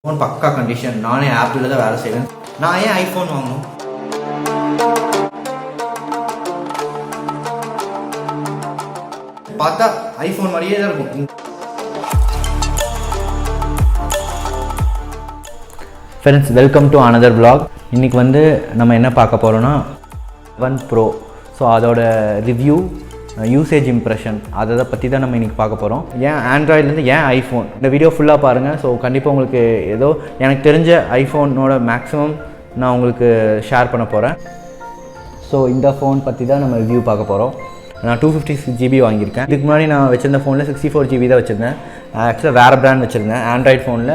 Phone பக்கா condition. நானே ஆப்பிளில் தான் வேலை செய்வேன். நான் ஏன் ஐஃபோன் வாங்கணும்? பார்த்தா ஐஃபோன் மாதிரியே தான் இருக்கும். Friends, welcome to another vlog. இன்றைக்கி நம்ம என்ன பார்க்க போகிறோன்னா 11 Pro. ஸோ அதோட ரிவ்யூ, யூசேஜ் இம்ப்ரெஷன், அதை பற்றி தான் நம்ம இன்றைக்கி பார்க்க போகிறோம். ஏன் ஆண்ட்ராய்ட்லேருந்து ஏன் ஐஃபோன், இந்த வீடியோ ஃபுல்லாக பாருங்கள். ஸோ கண்டிப்பாக உங்களுக்கு ஏதோ எனக்கு தெரிஞ்ச ஐஃபோனோட மேக்ஸிமம் நான் உங்களுக்கு ஷேர் பண்ண போகிறேன். ஸோ இந்த ஃபோன் பற்றி தான் நம்ம ரிவ்யூ பார்க்க போகிறோம். நான் 256 GB வாங்கியிருக்கேன். இதுக்கு முன்னாடி நான் வச்சுருந்த ஃபோனில் 64 GB தான் வச்சுருந்தேன். ஆக்சுவலாக வேறு பிராண்ட் வச்சுருந்தேன். ஆண்ட்ராய்ட் ஃபோனில்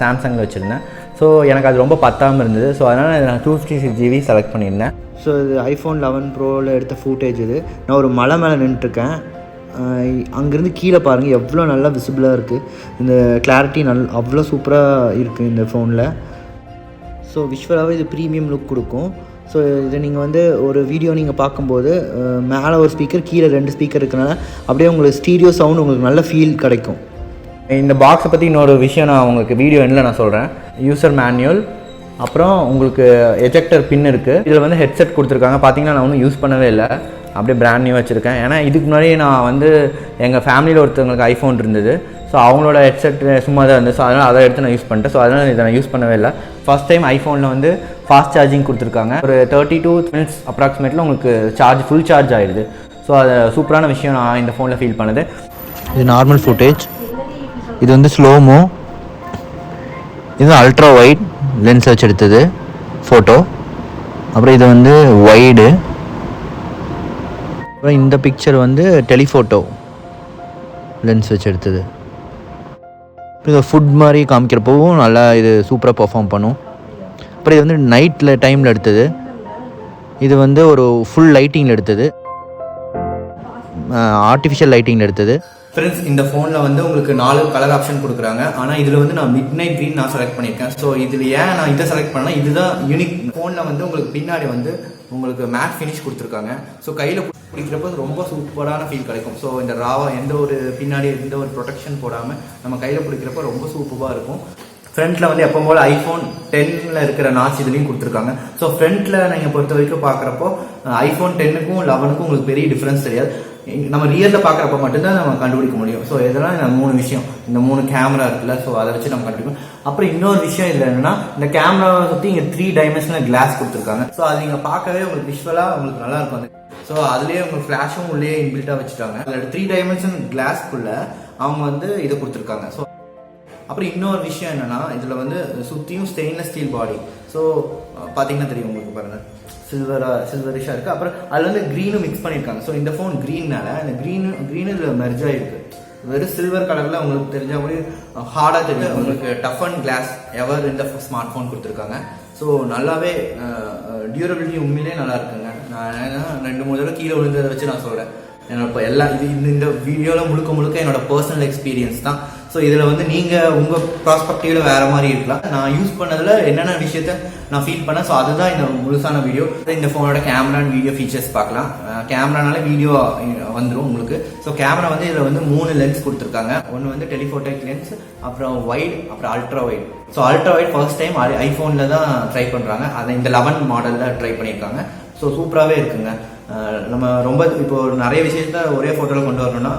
சாம்சங்கில் வச்சுருந்தேன். ஸோ எனக்கு அது ரொம்ப பத்தாமல் இருந்தது. ஸோ அதனால் நான் 256 GB செலக்ட் பண்ணியிருந்தேன். ஸோ இது iPhone 11 Proவில் எடுத்த ஃபூட்டேஜ். இது நான் ஒரு மலை மேலே நின்றுட்டுருக்கேன். அங்கேருந்து கீழே பாருங்கள் எவ்வளோ நல்லா விசிபிளாக இருக்குது. இந்த கிளாரிட்டி அவ்வளோ சூப்பராக இருக்குது இந்த ஃபோனில். ஸோ விஷுவலாகவே இது ப்ரீமியம் லுக் கொடுக்கும். ஸோ இதை நீங்கள் ஒரு வீடியோ நீங்கள் பார்க்கும்போது மேலே ஒரு ஸ்பீக்கர், கீழே 2 ஸ்பீக்கர் இருக்கிறனால அப்படியே உங்களுக்கு ஸ்டீரியோ சவுண்ட் உங்களுக்கு நல்ல ஃபீல் கிடைக்கும். இந்த பாக்ஸை பற்றி இன்னொரு விஷயம் நான் உங்களுக்கு வீடியோ எண்ணில் நான் சொல்கிறேன். யூசர் மேனுவல், அப்புறம் உங்களுக்கு எஜெக்டர் பின் இருக்குது. இதில் ஹெட்செட் கொடுத்துருக்காங்க. பார்த்தீங்கன்னா நான் ஒன்றும் யூஸ் பண்ணவே இல்லை, அப்படியே பிராண்ட் நியூ வச்சுருக்கேன். ஏன்னா இதுக்கு முன்னாடி நான் எங்கள் ஃபேமிலியில் ஒருத்தவங்களுக்கு ஐஃபோன் இருந்தது. ஸோ அவங்களோட ஹெட்செட் சும்மா தான் இருந்தது. ஸோ அதனால் அதை எடுத்து நான் யூஸ் பண்ணிட்டேன். ஸோ அதனால் இதை நான் யூஸ் பண்ணவே இல்லை. ஃபஸ்ட் டைம் ஐஃபோனில் ஃபாஸ்ட் சார்ஜிங் கொடுத்துருக்காங்க. ஒரு 32 minutes அப்ராக்சிமேட்டில் உங்களுக்கு ஃபுல் சார்ஜ் ஆகிடுது. ஸோ அது சூப்பரான விஷயம் நான் இந்த ஃபோனில் ஃபீல் பண்ணுது. இது நார்மல் ஃபுட்டேஜ், இது ஸ்லோமோ, இது அல்ட்ரா வைட் லென்ஸ் வச்சு எடுத்தது ஃபோட்டோ. அப்புறம் இது வைடு. அப்புறம் இந்த பிக்சர் டெலிஃபோட்டோ லென்ஸ் வச்சு எடுத்தது. இது ஃபுட் மாதிரி காமிக்கிறப்பவும் நல்லா இது சூப்பராக பர்ஃபார்ம் பண்ணும். அப்புறம் இது நைட்டில் டைமில் எடுத்தது. இது ஒரு ஃபுல் லைட்டிங்கில் எடுத்தது, ஆர்டிஃபிஷியல் லைட்டிங்கில் எடுத்தது. ஃப்ரெண்ட்ஸ், இந்த ஃபோனில் உங்களுக்கு 4 கலர் ஆப்ஷன் கொடுக்குறாங்க. ஆனால் இதில் நான் மிட் நைட் க்ரீன் நான் செலக்ட் பண்ணியிருக்கேன். ஸோ இதில் ஏன் நான் இதை செலக்ட் பண்ணேன், இதுதான் யூனிக். ஃபோனில் உங்களுக்கு பின்னாடி உங்களுக்கு மேட் ஃபினிஷ் கொடுத்துருக்காங்க. ஸோ கையில் பிடிக்கிறப்ப ரொம்ப சூப்பரான ஃபீல் கிடைக்கும். ஸோ இந்த ராவாக பின்னாடி எந்த ஒரு ப்ரொடெக்ஷன் போடாமல் நம்ம கையில் பிடிக்கிறப்ப ரொம்ப சூப்பராக இருக்கும். ஃப்ரண்ட்டில் எப்போ போல் iPhone 10ல் இருக்கிற நாட்ச் இதுலேயும் கொடுத்துருக்காங்க. ஸோ ஃப்ரண்ட்டில் நீங்கள் பொறுத்த வரைக்கும் பார்க்குறப்போ iPhone 10க்கும் 11க்கும் உங்களுக்கு பெரிய டிஃப்ரென்ஸ் தெரியாது. நம்ம ரியலில் பார்க்குறப்ப மட்டும்தான் நம்ம கண்டுபிடிக்க முடியும். ஸோ இதெல்லாம் இந்த 3 விஷயம், இந்த 3 கேமரா இருக்குல்ல, ஸோ அதை வச்சு நம்ம கண்டுபிடிக்கணும். அப்புறம் இன்னொரு விஷயம் இதில் என்னென்னா, இந்த கேமராவை சுற்றி இங்கே 3 டைமென்ஷனல் கிளாஸ் கொடுத்துருக்காங்க. ஸோ அது நீங்கள் பார்க்கவே உங்களுக்கு விஷுவலாக உங்களுக்கு நல்லா இருக்கும். ஸோ அதுலேயே உங்களுக்கு ஃப்ளாஷும் உள்ளே இன்பில்ட்டாக வச்சுட்டாங்க. அதில் 3 டைமென்ஷன் கிளாஸ்க்குள்ளே அவங்க இதை கொடுத்துருக்காங்க. ஸோ அப்புறம் இன்னொரு விஷயம் என்னென்னா, இதில் சுற்றியும் ஸ்டெயின்லெஸ் ஸ்டீல் பாடி. ஸோ பார்த்தீங்கன்னா தெரியும் உங்களுக்கு, பாருங்கள் சில்வரிஷாக இருக்குது. அப்புறம் அதில் க்ரீனும் மிக்ஸ் பண்ணியிருக்காங்க. ஸோ இந்த ஃபோன் க்ரீன்னால இந்த க்ரீனு இதில் மெர்ஜ் ஆகிருக்கு. வெறும் சில்வர் கலரில் உங்களுக்கு தெரிஞ்ச மாதிரி ஹார்டாக தெரியும். உங்களுக்கு டஃப் அண்ட் கிளாஸ் எவர் இந்த ஸ்மார்ட் ஃபோன் கொடுத்துருக்காங்க. ஸோ நல்லாவே டியூரபிலிட்டி உண்மையிலே நல்லா இருக்குங்க. நான் 2-3 தடவை கீழே விழுந்ததை வச்சு நான் சொல்கிறேன். என்னோட இப்போ இந்த வீடியோவில் முழுக்க என்னோட பர்சனல் எக்ஸ்பீரியன்ஸ் தான். ஸோ இதில் நீங்கள் உங்கள் ப்ராஸ்பெக்டிவில் வேறு மாதிரி இருக்கலாம். நான் யூஸ் பண்ணதில் என்னென்ன விஷயத்த நான் ஃபீல் பண்ணேன். ஸோ அதுதான் இந்த முழுசான வீடியோ. இந்த ஃபோனோட கேமரா அண்ட் வீடியோ ஃபீச்சர்ஸ் பார்க்கலாம். கேமரானால வீடியோ வந்துடும் உங்களுக்கு. ஸோ கேமரா இதில் 3 லென்ஸ் கொடுத்துருக்காங்க. ஒன்று டெலிஃபோட்டோக் லென்ஸ், அப்புறம் வைட், அப்புறம் ultra wide. So ultra wide first time ஐஃபோனில் தான் ட்ரை பண்ணுறாங்க. அதை இந்த 11 மாடலில் ட்ரை பண்ணியிருக்காங்க. ஸோ சூப்பராகவே இருக்குங்க. நம்ம ரொம்ப இப்போ நிறைய விஷயத்த ஒரே ஃபோட்டோவில் கொண்டு வரணும்னா,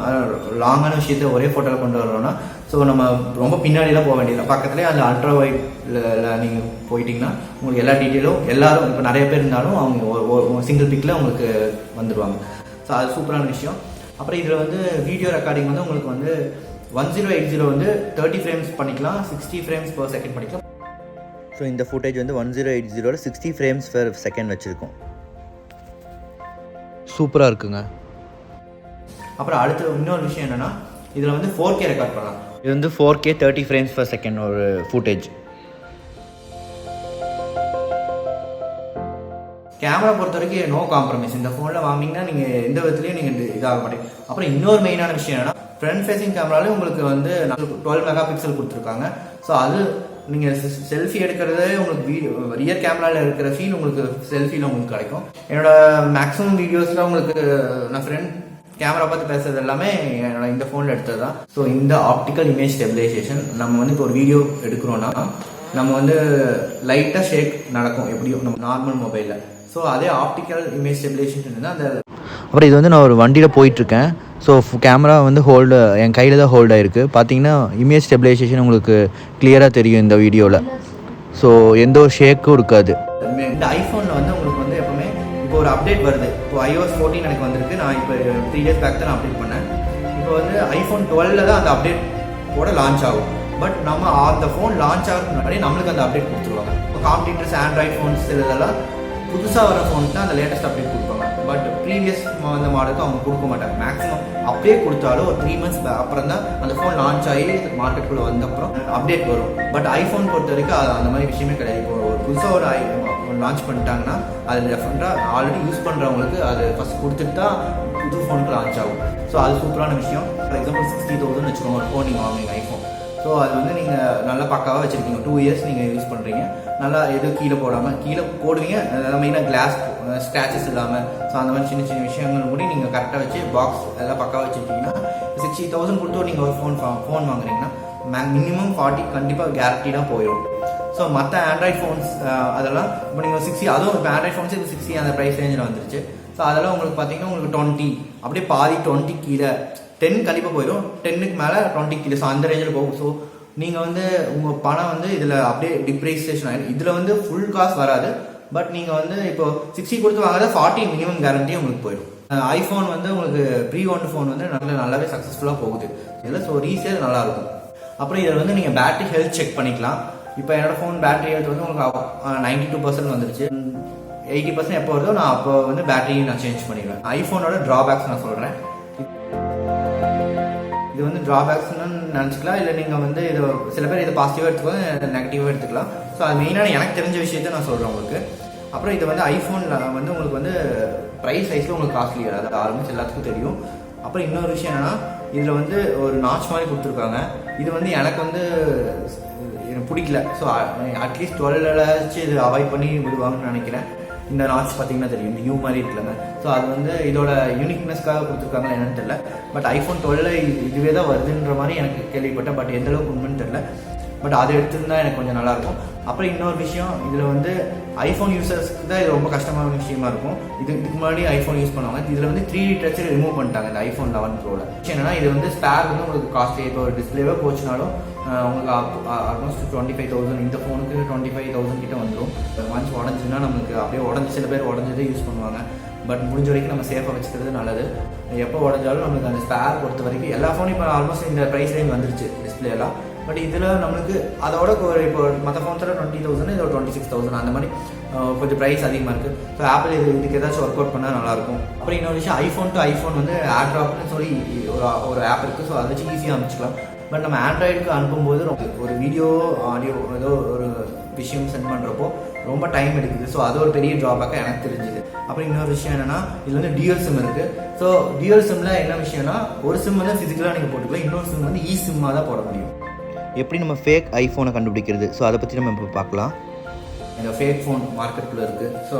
லாங்கான விஷயத்த ஒரே ஃபோட்டோவில் கொண்டு வரணும்னா, ஸோ நம்ம ரொம்ப பின்னாடிலாம் போக வேண்டியது. பக்கத்துலேயே அந்த அல்ட்ரா வைட்ல நீங்கள் போயிட்டீங்கன்னா உங்களுக்கு எல்லா டீட்டெயிலும் எல்லாரும் இப்போ நிறைய பேர் இருந்தாலும் அவங்க சிங்கிள் பிக்கில் உங்களுக்கு வந்துடுவாங்க. ஸோ அது சூப்பரான விஷயம். அப்புறம் இதில் வீடியோ ரெக்கார்டிங் உங்களுக்கு 1080 30 ஃப்ரேம்ஸ் பண்ணிக்கலாம், 60 frames per second பண்ணிக்கலாம். ஸோ இந்த ஃபுட்டேஜ் 1080 60 frames per second வச்சுருக்கோம். சூப்பராக இருக்குங்க. அப்புறம் அடுத்து இன்னொரு விஷயம் என்னென்னா, இதில் 4K ரெக்கார்ட் பண்ணலாம். இது 4K 30 frames per second ஒரு ஃபுட்டேஜ். கேமரா பொறுத்த வரைக்கும் நோ காம்ப்ரமைஸ். இந்த ஃபோனில் வாங்கினீங்கன்னா நீங்கள் எந்த விதத்துலையும் நீங்கள் இதாக மாட்டேங்க. அப்புறம் இன்னொரு மெயினான விஷயம் என்னென்னா, ஃப்ரண்ட் ஃபேஸிங் கேமராலே உங்களுக்கு 12 MP கொடுத்துருக்காங்க. ஸோ அது நீங்கள் செல்ஃபி எடுக்கிறதே உங்களுக்கு ரியர் கேமராவில் இருக்கிற ஃபீல் உங்களுக்கு செல்ஃபியில் உங்களுக்கு கிடைக்கும். என்னோட மேக்ஸிமம் வீடியோஸில் உங்களுக்கு நான் கேமரா பார்த்து பேசுறது எல்லாமே என்னோட இந்த ஃபோனில் எடுத்தது தான். ஸோ இந்த ஆப்டிக்கல் இமேஜ் ஸ்டெபிலைசேஷன் நம்ம வந்து இப்போ ஒரு வீடியோ எடுக்கிறோன்னா நம்ம வந்து லைட்டாக ஷேக் நடக்கும் எப்படியும் நம்ம நார்மல் மொபைலில். ஸோ அதே ஆப்டிக்கல் இமேஜ் ஸ்டெபிலைசேஷன் அந்த அப்புறம் இது வந்து நான் ஒரு வண்டியில் போயிட்டுருக்கேன். ஸோ கேமரா வந்து ஹோல்டு என் கையில் தான் ஹோல்ட் ஆகிருக்கு. பார்த்தீங்கன்னா இமேஜ் ஸ்டெபிலைசேஷன் உங்களுக்கு கிளியராக தெரியும் இந்த வீடியோவில். ஸோ எந்த ஒரு ஷேக்கும் இருக்காது. இந்த ஐஃபோனில் வந்து உங்களுக்கு வந்து எப்பவுமே இப்போ ஒரு அப்டேட் வருது. இப்போ iOS 14 எனக்கு வந்திருக்கு. நான் இப்போ 3 days பேக் தான் நான் அப்டேட் பண்ணேன். இப்போ வந்து iPhone 12 தான் அந்த அப்டேட் கூட லான்ச் ஆகும். பட் நம்ம அந்த ஃபோன் லான்ச் ஆகிறதுக்கு முன்னாடி நம்மளுக்கு அந்த அப்டேட் கொடுத்துருவாங்க. இப்போ காம்படிட்டர்ஸ் ஆண்ட்ராய்ட் ஃபோன்ஸ் இதெல்லாம் புதுசாக வர ஃபோனுக்கு தான் அந்த லேட்டஸ்ட் அப்டேட் கொடுப்பாங்க. பட் ப்ரீவியஸ் அந்த மாடலுக்கு அவங்க கொடுக்க மாட்டாங்க. மேக்ஸிமம் அப்படியே கொடுத்தாலும் ஒரு 3 months அப்புறம் தான் அந்த ஃபோன் லான்ச் ஆகி மார்க்கெட்டுக்குள்ளே வந்த அப்புறம் அப்டேட் வரும். பட் ஐஃபோன் பொறுத்த வரைக்கும் அது அந்த மாதிரி விஷயமே கிடையாது. இப்போ ஒரு புதுசாக ஒரு லான்ச் பண்ணிட்டாங்கன்னா அது டெஃபினட்டாக ஆல்ரெடி யூஸ் பண்ணுறவங்களுக்கு அது ஃபஸ்ட் கொடுத்துட்டு தான் புது ஃபோனுக்கு லான்ச் ஆகும். ஸோ அது சூப்பரான விஷயம். ஃபார் எக்ஸாம்பிள் 60,000 வச்சுக்கோங்க ஒரு ஃபோன் நீங்கள் வாங்குவீங்க ஐஃபோன். ஸோ அது வந்து நீங்கள் நல்லா பக்காவாக வச்சுருக்கீங்க. 2 years நீங்கள் யூஸ் பண்ணுறீங்க. நல்லா எதுவும் கீழே போடாமல் கீழே போடுவீங்க. மெயினாக கிளாஸ் ஸ்க்ராச்சஸ் இல்லாமல். ஸோ அந்த மாதிரி சின்ன சின்ன விஷயங்கள் கூட நீங்கள் கரெக்டாக வச்சு பாக்ஸ் எல்லாம் பக்காவாக வச்சுருக்கீங்கன்னா 60,000 கொடுத்து நீங்கள் ஒரு ஃபோன் வாங்குறீங்கன்னா மினிமம் 40 கண்டிப்பாக கேரண்டியாக போயிடும். ஸோ மற்ற ஆண்ட்ராய்ட் ஃபோன்ஸ் அதெல்லாம் இப்போ நீங்கள் 60 அதுவும் இப்போ ஆண்ட்ராய்ட் ஃபோன்ஸ் இப்போ 60 அந்த ப்ரைஸ் ரேஞ்சில் வந்துருச்சு. ஸோ அதெல்லாம் உங்களுக்கு பார்த்தீங்கன்னா உங்களுக்கு 20 அப்படியே பாதி 20 கீழே 10 கண்டிப்பாக போயிடும். 10க்கு மேலே 20 கீழே. ஸோ அந்த ரேஞ்சில் போகும். ஸோ நீங்கள் வந்து உங்கள் பணம் வந்து இதில் அப்படியே டிப்ரிசியேஷன் ஆகிடும். இதில் வந்து ஃபுல் காசு வராது. பட் நீங்கள் வந்து இப்போ 60 கொடுத்து வாங்காத 40 மினிமம் கேரண்டி உங்களுக்கு போயிடும். ஐஃபோன் வந்து உங்களுக்கு ப்ரீ ஒன் ஃபோன் வந்து நல்லாவே சக்ஸஸ்ஃபுல்லாக போகுது இதில். ஸோ ரீசேல் நல்லாயிருக்கும். அப்புறம் இதில் வந்து நீங்கள் பேட்டரி ஹெல்த் செக் பண்ணிக்கலாம். இப்போ என்னோடய ஃபோன் பேட்டரி ஹெல்த் வந்து உங்களுக்கு 92% வந்துருச்சு. 80% எப்போ வருதோ நான் அப்போ வந்து பேட்டரி நான் சேஞ்ச் பண்ணிடுவேன். ஐஃபோனோட ட்ராபேக்ஸ் நான் சொல்கிறேன். இது வந்து ட்ராபேக்ஸ்னு நினச்சிக்கலாம். இல்லை நீங்கள் வந்து இது சில பேர் இதை பாசிட்டிவாக எடுத்துக்கலாம், நெகட்டிவாக எடுத்துக்கலாம். ஸோ அது மெயினான எனக்கு தெரிஞ்ச விஷயத்த நான் சொல்கிறேன் உங்களுக்கு. அப்புறம் இது வந்து ஐஃபோனில் வந்து உங்களுக்கு வந்து ப்ரைஸ் சைஸில் உங்களுக்கு காஸ்ட்லியாக அது ஆல்மோஸ்ட் எல்லாத்துக்கும் தெரியும். அப்புறம் இன்னொரு விஷயம் என்னென்னா இதில் வந்து ஒரு நாட்ச் மாதிரி கொடுத்துருக்காங்க. இது வந்து எனக்கு வந்து எனக்கு பிடிக்கல. ஸோ அட்லீஸ்ட் 12 இது அவாய்ட் பண்ணி விடுவாங்கன்னு நினைக்கிறேன். இந்த நாட்ச் பார்த்தீங்கன்னா தெரியும், இந்த யூ மாதிரி இருக்குல்லங்க. ஸோ அது வந்து இதோட யூனிக்னஸ்க்காக கொடுத்துருக்காங்களா என்னன்னு தெரியல. பட் ஐஃபோன் 12 இதுவே தான் வருதுன்ற மாதிரி எனக்கு கேள்விப்பட்டேன். பட் எந்த அளவுக்கு உண்மைன்னு தெரியல. பட் அதை எடுத்துருந்தா எனக்கு கொஞ்சம் நல்லாயிருக்கும். அப்புறம் இன்னொரு விஷயம், இதில் வந்து ஐஃபோன் யூசர்ஸ்க்கு தான் இது ரொம்ப கஷ்டமான விஷயமா இருக்கும். இதுக்கு முன்னாடி ஐஃபோன் யூஸ் பண்ணுவாங்க. இதில் வந்து 3D டச் ரிமூவ் பண்ணிட்டாங்க இந்த ஐஃபோன் 11 ப்ரோவில். என்னன்னா இது வந்து ஸ்பேர் வந்து உங்களுக்கு காஸ்ட்லி. இப்போ ஒரு டிஸ்பிளேவே போச்சுனாலும் உங்களுக்கு ஆல்மோஸ்ட் 25,000. இந்த ஃபோனுக்கு 25,000 கிட்ட வந்துடும். ஒன்ஸ் உடஞ்சுன்னா நம்மளுக்கு அப்படியே சில பேர் உடஞ்சதே யூஸ் பண்ணுவாங்க. பட் முடிஞ்ச வரைக்கும் நம்ம சேஃபாக வச்சுக்கிறது நல்லது. எப்போ உடஞ்சாலும் நம்மளுக்கு அந்த ஸ்பேர் பொறுத்த வரைக்கும் எல்லா ஃபோனும் இப்போ ஆல்மோஸ்ட் இந்த ப்ரைஸ் ரேஞ்ச் வந்துருச்சு டிஸ்பிளே எல்லாம். பட் இதில் நம்மளுக்கு அதோட இப்போ மற்ற ஃபோன்ஸில் 20,000 இதோட 26,000 அந்த மாதிரி கொஞ்சம் ப்ரைஸ் அதிகமாக இருக்குது. ஸோ ஆப்பிள் இதுக்கு ஏதாச்சும் ஒர்க் அவுட் பண்ணால் நல்லாயிருக்கும். அப்புறம் இன்னொரு விஷயம், ஐஃபோன் டு ஐஃபோன் வந்து ஏர்ட்ராப்னு சொல்லி ஒரு ஆப் இருக்குது. ஸோ அதை வச்சு ஈஸியாக அனுப்பிச்சிக்கலாம். பட் நம்ம ஆண்ட்ராய்டுக்கு அனுப்பும்போது ஒரு வீடியோ ஆடியோ ஏதோ ஒரு விஷயம் சென்ட் பண்ணுறப்போ ரொம்ப டைம் எடுக்குது. ஸோ அது ஒரு பெரிய ட்ராபேக்காக எனக்கு தெரிஞ்சுது. அப்புறம் இன்னொரு விஷயம் என்னென்னா இதில் வந்து டியூல் சிம் இருக்குது. ஸோ டியூல் சிம்மில் என்ன விஷயம்னா ஒரு சிம் வந்து ஃபிசிக்கலாக நீங்கள் போட்டுக்கலாம், இன்னொரு சிம் வந்து சிம்மாக தான் போட முடியும். எப்படி நம்ம ஃபேக் ஐஃபோனை கண்டுபிடிக்கிறது, ஸோ அதை பற்றி நம்ம இப்போ பார்க்கலாம். இந்த ஃபேக் ஃபோன் மார்க்கெட்டில் இருக்குது. ஸோ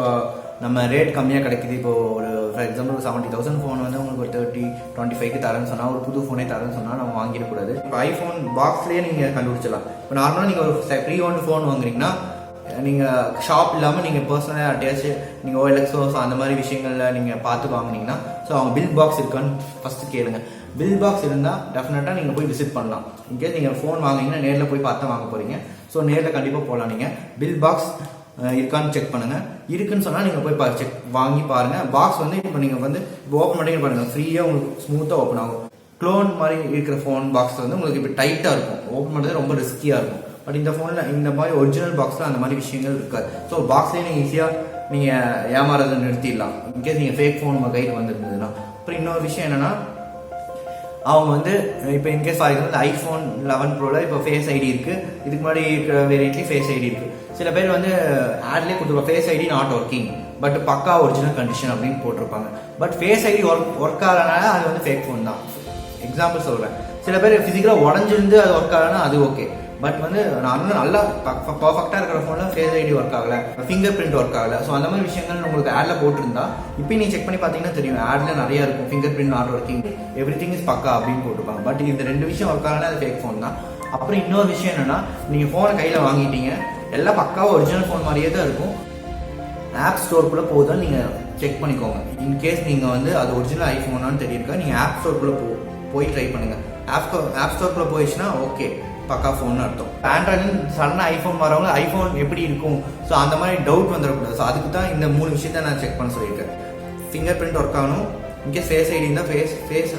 நம்ம ரேட் கம்மியாக கிடைக்குது. இப்போது ஒரு ஃபார் எக்ஸாம்பிள் 70,000 ஃபோன் வந்து உங்களுக்கு ஒரு 30-25க்கு தரேன்னு சொன்னால், ஒரு புது ஃபோனே தரேன்னு சொன்னால் நம்ம வாங்கிடக்கூடாது. இப்போ ஐஃபோன் பாக்ஸ்லேயே நீங்கள் கண்டுபிடிச்சிடலாம். இப்போ நார்மலாக நீங்கள் ஒரு ப்ரீ ஒன் ஃபோன் வாங்குறீங்கன்னா நீங்கள் ஷாப் இல்லாமல் நீங்கள் பர்சனலாக யார்ட்டையாச்சு நீங்கள் OLXO அந்த மாதிரி விஷயங்களில் நீங்கள் பார்த்து வாங்கினீங்கன்னா, ஸோ அவங்க பில் பாக்ஸ் இருக்கான்னு ஃபஸ்ட்டு கேளுங்க. பில் பாக்ஸ் இருந்தால் டெஃபினட்டாக நீங்கள் போய் விசிட் பண்ணலாம். இன்கேஸ் நீங்கள் ஃபோன் வாங்கிங்கன்னா நேரில் போய் பார்த்து வாங்க போகிறீங்க. ஸோ நேரில் கண்டிப்பாக போகலாம். நீங்கள் பில் பாக்ஸ் இருக்கான்னு செக் பண்ணுங்கள். இருக்குன்னு சொன்னால் நீங்கள் போய் செக் வாங்கி பாருங்கள். பாக்ஸ் வந்து இப்போ நீங்கள் வந்து இப்போ ஓப்பன் பண்ணி பாருங்கள், ஃப்ரீயாக உங்களுக்கு ஸ்மூத்தாக ஓப்பன் ஆகும். க்ளோன் மாதிரி இருக்கிற ஃபோன் பாக்ஸ் வந்து உங்களுக்கு இப்போ டைட்டாக இருக்கும், ஓப்பன் பண்ணுறது ரொம்ப ரிஸ்கியாக இருக்கும். பட் இந்த ஃபோனில் இந்த மாதிரி ஒரிஜினல் பாக்ஸில் அந்த மாதிரி விஷயங்கள் இருக்காது. ஸோ பாக்ஸ்லேயே நீங்கள் ஈஸியாக நீங்கள் ஏமாறதை நிறுத்திடலாம் இன்கேஸ் நீங்கள் ஃபேக் ஃபோன் உங்கள் கைக்கு வந்துருந்ததுன்னா. அப்புறம் இன்னொரு விஷயம் என்னென்னா அவங்க வந்து இப்போ இன்கேஸ் ஃபார் எக்ஸாம்பிள் ஐஃபோன் 11 ப்ரோவில் இப்போ ஃபேஸ் ஐடி இருக்குது. இதுக்கு முன்னாடி இருக்கிற வேரியண்ட்லேயும் ஃபேஸ் ஐடி இருக்குது. சில பேர் வந்து ஆட்லேயே கொடுத்துருப்பாங்க face ID not working, but பக்கா ஒரிஜினல் கண்டிஷன் அப்படின்னு போட்டிருப்பாங்க. பட் ஃபேஸ் ஐடி ஒர்க் ஆகலனால அது வந்து ஃபேக் ஃபோன் தான். எக்ஸாம்பிள் சொல்கிறேன், சில பேர் ஃபிசிக்கலாக உடஞ்சிருந்து அது ஒர்க் ஆகலன்னா அது ஓகே. பட் வந்து நார்மலாக நல்லா பர்ஃபெக்டாக இருக்கிற ஃபோனில் ஃபேஸ் ஐடி ஒர்க் ஆகலை, ஃபிங்கர் பிரிண்ட் ஒர்க் ஆகலை. ஸோ அந்த மாதிரி விஷயங்கள் உங்களுக்கு ஆடில் போட்டிருந்தா இப்போ நீங்கள் செக் பண்ணி பார்த்தீங்கன்னா தெரியும், ஆடில் நிறையா இருக்கும் finger print not working, every thing is பக்கா அப்படின்னு போட்டிருப்பாங்க. பட் இந்த 2 விஷயம் ஒர்க் ஆகலைன்னா அது ஃபேக் ஃபோன் தான். அப்புறம் இன்னொரு விஷயம் என்னென்னா, நீங்கள் ஃபோனை கையில் வாங்கிட்டீங்க, எல்லாம் பக்காவாக ஒரிஜினல் ஃபோன் மாதிரியே தான் இருக்கும். ஆப் ஸ்டோருக்குள்ளே போகுதான்னு நீங்கள் செக் பண்ணிக்கோங்க. இன்கேஸ் நீங்கள் வந்து அது ஒரிஜினல் ஐஃபோனான்னு தெரியிருக்கா, நீங்கள் ஆப் ஸ்டோருக்குள்ளே போய் ட்ரை பண்ணுங்கள். ஆப் ஸ்டோருக்குள்ளே போயிடுச்சுன்னா ஓகே, பக்கா ஃபோன் அர்த்தம். ஆண்ட்ராய்டு சடனாக ஐஃபோன் வரவங்க ஐஃபோன் எப்படி இருக்கும், ஸோ அந்த மாதிரி டவுட் வந்துடக்கூடாது. ஸோ அதுக்கு தான் இந்த 3 விஷயத்த நான் செக் பண்ண சொல்லியிருக்கேன். ஃபிங்கர் பிரிண்ட் ஒர்க் ஆகணும், இன்கேஸ் ஃபேஸ் ஐடி இருந்தால் ஃபேஸ்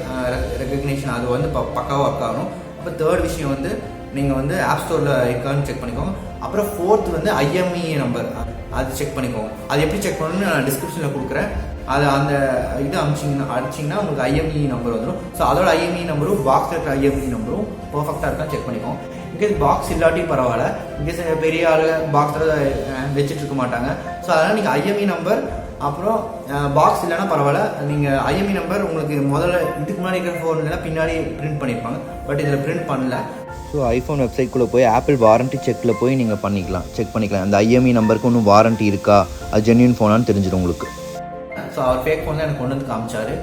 ரெகக்னேஷன் அது வந்து பக்காவாக ஒர்க் ஆகணும். அப்போ 3rd விஷயம் வந்து நீங்கள் வந்து ஆப் ஸ்டோரில் இருக்கான்னு செக் பண்ணிக்கோங்க. அப்புறம் 4th வந்து IMEI நம்பர், அது செக் பண்ணிக்கோங்க. அது எப்படி செக் பண்ணணும்னு நான் டிஸ்கிரிப்ஷனில் கொடுக்குறேன். அது அந்த இது அடிச்சிங்கன்னா உங்களுக்கு IMEI நம்பர் வந்துடும். ஸோ அதோட IMEI நம்பரும் பாக்ஸ் இருக்கிற IMEI நம்பரும் பர்ஃபெக்டாக இருக்கான்னு செக் பண்ணிக்கோங்க. இன்கேஸ் பாக்ஸ் இல்லாட்டியும் பரவாயில்ல, இன்கேஸ் பெரிய ஆள் பாக்ஸில் வச்சுட்டு இருக்க மாட்டாங்க. ஸோ அதனால் நீங்கள் IMEI நம்பர் அப்புறம் பாக்ஸ் இல்லைன்னா பரவாயில்ல, நீங்கள் IMEI நம்பர் உங்களுக்கு முதல்ல இதுக்கு முன்னாடி இருக்கிற ஃபோன்லாம் பின்னாடி பிரிண்ட் பண்ணியிருப்பாங்க, பட் இதில் பிரிண்ட் பண்ணல. ஸோ ஐஃபோன் வெப்சைட்குள்ளே போய் ஆப்பிள் வாரண்ட்டி செக்கில் போய் நீங்கள் செக் பண்ணிக்கலாம். அந்த IMEI நம்பருக்கு இன்னும் வாரண்ட்டி இருக்கா, அது ஜென்யூன் ஃபோனான்னு தெரிஞ்சிடும் உங்களுக்கு. ஸோ அவர் ஃபேக் ஃபோன் தான் எனக்கு கொண்டு வந்து காமிச்சார்.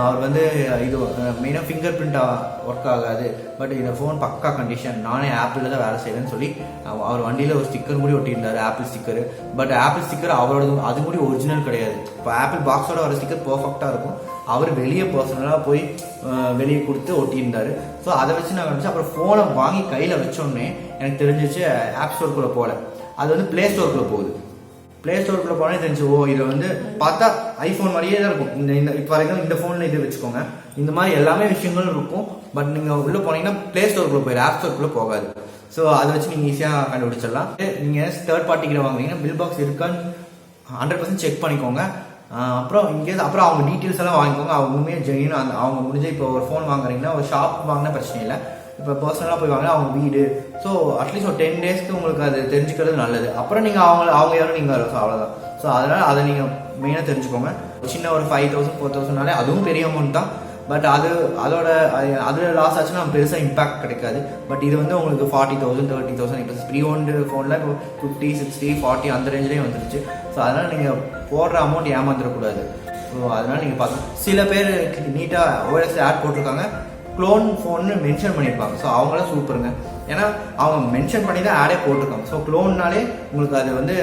அவர் வந்து இது மெயினாக ஃபிங்கர் பிரிண்ட் ஒர்க் ஆகாது, பட் இந்த ஃபோன் பக்கா கண்டிஷன், நானே ஆப்பிளில் தான் வேலை செய்வேன்னு சொல்லி அவர் வண்டியில் ஒரு ஸ்டிக்கர் கூட ஒட்டியிருந்தார், Apple sticker. But Apple sticker அவரோட அது கூட ஒரிஜினல் கிடையாது. இப்போ ஆப்பிள் பாக்ஸோட வர ஸ்டிக்கர் பர்ஃபெக்டாக இருக்கும். அவர் வெளியே பர்சனலாக போய் வெளியே கொடுத்து ஒட்டியிருந்தார். ஸோ அதை வச்சு நான் நினச்சேன். அப்புறம் ஃபோனை வாங்கி கையில் வச்சோடனே எனக்கு தெரிஞ்சிச்சு ஆப் ஸ்டோருக்குள்ளே போகல, அது வந்து ப்ளே ஸ்டோருக்குள்ளே போகுது. ப்ளே ஸ்டோருக்குள்ளே போனே தெரிஞ்சு, ஓ இதை வந்து பார்த்தா ஐஃபோன் மாதிரியே தான் இருக்கும். இந்த இப்போ வரைக்கும் இந்த ஃபோனில் இது வச்சுக்கோங்க, இந்த மாதிரி எல்லாமே விஷயங்கள் இருக்கும். பட் நீங்கள் உள்ளே போனீங்கன்னா ப்ளே ஸ்டோருக்குள்ளே போயிடும், ஆப் ஸ்டோருக்குள்ளே போகாது. ஸோ அதை வச்சு நீங்கள் ஈஸியாக கண்டுபிடிச்சிடலாம். நீங்கள் 3rd பார்ட்டிக்கிட்ட வாங்குறீங்கன்னா பில் பாக்ஸ் இருக்கான்னு 100% செக் பண்ணிக்கோங்க. அப்புறம் இன்கேஸ் அப்புறம் அவங்க டீட்டெயில்ஸ் எல்லாம் வாங்கிக்கோங்க. அவங்க உண்மையாக ஜெயின் அவங்க முடிஞ்ச இப்போ ஒரு ஃபோன் வாங்குறீங்கன்னா ஒரு ஷாப் வாங்கினா பிரச்சனை இல்லை, இப்போ பர்சனலாக போய் வாங்கினா அவங்க வீடு. ஸோ அட்லீஸ்ட் ஒரு 10 டேஸ்க்கு உங்களுக்கு அது தெரிஞ்சுக்கிறது நல்லது. அப்புறம் நீங்கள் அவங்க யாரும் நீங்கள் அவ்வளோதான். ஸோ அதனால் அதை நீங்கள் மெயினாக தெரிஞ்சுக்கோங்க. சின்ன ஒரு 5000 4000 அதுவும் பெரிய அமௌண்ட் தான். பட் அதில் லாஸ் ஆச்சுன்னா பெருசாக இம்பாக்ட் கிடைக்காது. பட் இது வந்து உங்களுக்கு 40,000 30,000 இப்போ ப்ரீ ஓன்டு ஃபோனில் இப்போ 50 60 40 அந்த ரேஞ்சிலே வந்துருச்சு. ஸோ அதனால் நீங்கள் போடுற அமௌண்ட் ஏமாந்துடக்கூடாது. ஸோ அதனால் நீங்கள் பார்த்து சில பேர் நீட்டாக OS ஆட் போட்டிருக்காங்க, க்ளோன் ஃபோன்னு மென்ஷன் பண்ணியிருப்பாங்க. ஸோ அவங்களாம் சூப்பருங்க, ஏன்னா அவங்க மென்ஷன் பண்ணி தான் ஆடே போட்டிருக்காங்க. ஸோ க்ளோன்னாலே உங்களுக்கு அது வந்து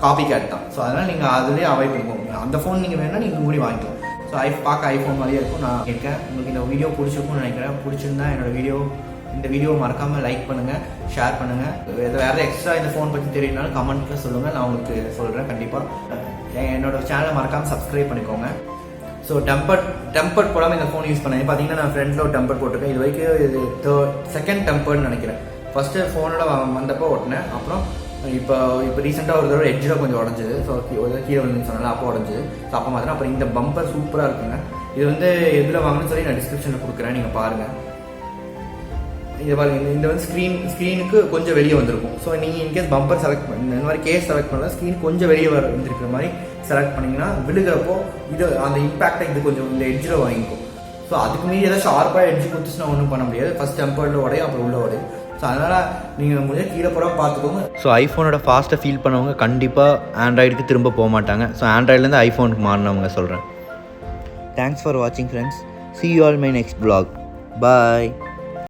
காப்பி கேட் தான். ஸோ அதனால் நீங்கள் அதுலேயே அவாய்ட் பண்ணிக்கோங்க. அந்த ஃபோன் நீங்கள் வேணும்னா நீங்கள் கூட வாங்கிக்கலாம். ஸோ பார்க்க ஐஃபோன் மாதிரியே இருக்கும். நான் இருக்கேன், உங்களுக்கு இந்த வீடியோ பிடிச்சிருக்கும்னு நினைக்கிறேன். பிடிச்சிருந்தா இந்த வீடியோ மறக்காமல் லைக் பண்ணுங்கள், ஷேர் பண்ணுங்கள். வேறு எக்ஸ்ட்ரா இந்த ஃபோன் பற்றி தெரியணும்னாலும் கமெண்ட்டில் சொல்லுங்கள், நான் உங்களுக்கு சொல்கிறேன். கண்டிப்பாக என்னோடய சேனலை மறக்காமல் சப்ஸ்கிரைப் பண்ணிக்கோங்க. ஸோ டெம்பர்ட் போடாமல் இந்த ஃபோன் யூஸ் பண்ணேன். பார்த்தீங்கன்னா நான் ஃப்ரண்ட்டில் ஒரு டெம்பர் போட்டிருக்கேன். இது வரைக்கும் இது 2nd டெம்பர்னு நினைக்கிறேன். ஃபஸ்ட்டு ஃபோனோட வந்தப்போ ஓட்டினேன். அப்புறம் இப்போ ரீசெண்டாக ஒரு தடவை எட்ஜில் கொஞ்சம் உடஞ்சிது. ஸோ கீழே வந்து சொன்னால அப்போ உடஞ்சிது. ஸோ அப்போ மாதிரி அப்புறம் இந்த பம்பர் சூப்பராக இருக்குங்க. இது வந்து எதில் வாங்கணும்னு சொல்லி நான் டிஸ்கிரிப்ஷனில் கொடுக்குறேன், நீங்கள் பாருங்கள். இது பாருங்க, இந்த வந்து ஸ்க்ரீனுக்கு கொஞ்சம் வெளியே வந்திருக்கும். ஸோ நீங்கள் இன்கேஸ் பம்பர் செலக்ட் பண்ணி இந்த மாதிரி கேஸ் செலக்ட் பண்ணலாம், ஸ்க்ரீன் கொஞ்சம் வெளியே வந்துருக்கிற மாதிரி செலக்ட் பண்ணிங்கன்னா விழுகிறப்போ இது அந்த இம்பாக்டை இது கொஞ்சம் இந்த எட்ஜில் வாங்கிக்கும். ஸோ அதுக்கு மீறி ஏதாவது ஷார்ப்பாக எட்ஜி கொடுத்துச்சுன்னா ஒன்றும் பண்ண முடியாது. ஃபஸ்ட் டெம்பர்டில் உடையும், அப்புறம் உள்ள உடையும். ஸோ அதனால் நீங்கள் முடிஞ்ச கீழே போகிற பார்த்துக்கோங்க. ஸோ ஐஃபோனோட ஃபாஸ்ட்டை ஃபீல் பண்ணவங்க கண்டிப்பாக ஆண்ட்ராய்டுக்கு திரும்ப போக மாட்டாங்க. ஸோ ஆண்ட்ராய்ட்லேருந்து ஐஃபோனுக்கு மாறினவங்க சொல்கிறேன். தேங்க்ஸ் ஃபார் வாட்சிங் friends. See you all my next vlog. Bye.